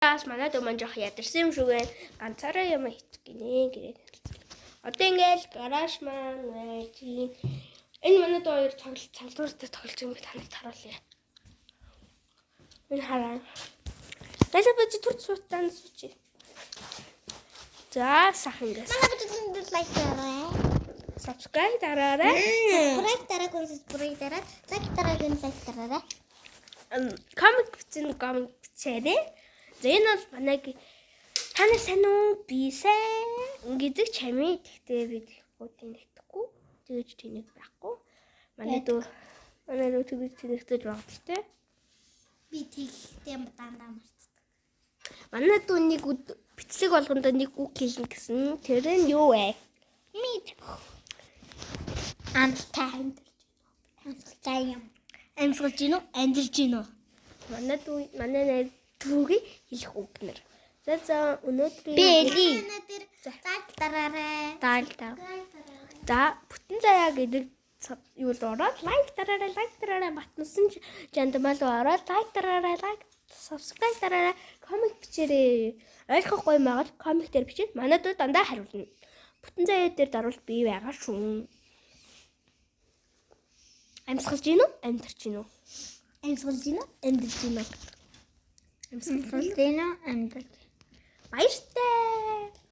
Аас манай дөө маань жоох ядарсан юм шиг байна. Ганцаараа юм хийх гинэ гэдэг. Одоо ингээл гараж маань байж. Энэ манай дөө хоёр цалдууртай тоглож байгаа юм таныг харуулъя. Энэ хараа. Тэсээ бич турч суутан сууч. За сах ингээс. Манай бүтэнд лайк дараарай. Subscribe дараарай. Subscribe дараагүй subscribe дараад, лайк дараагүй лайк дараарай. Комик бичээрэй. За энэ бол манайг таны сайн уу? Би сайн гэдэг чамээ. Гэхдээ бид хуудын нэтгэхгүй. Тэгэж тэнэг байхгүй. Манай дөө тэгэж тэнэгтэж байгаа гэхдээ Би тэгтээ дандаа марцдаг. манай дөө нэг бичлэг болгондоо нэг үг хэлнэ гэсэн. Тэр нь юу вэ? Мэдгүй. Амстай Амьсгалж гинөө, амьдарч гинөө. Манай дүүгийн хэлэх үг нэр. За өнөөдрийн өнөөдөр лайк дараарай. За бүтэн заяа гэдэг юу л ороод лайк дараарай батнасан жандмал ороод лайк дараарай, subscribe дараарай, комент бичээрэй. Ойлгохгүй байгаад комент дээр бичээд манай дүү дандаа хариулна. Бүтэн заяа дээр дарвал би байгаа шүү. Амьсгалж гинөө, амьдарч гинөө. Амсгалж гинэ? Амьдарч гинөө. Амсгалж гинэ? Амсгалж. Баяртай.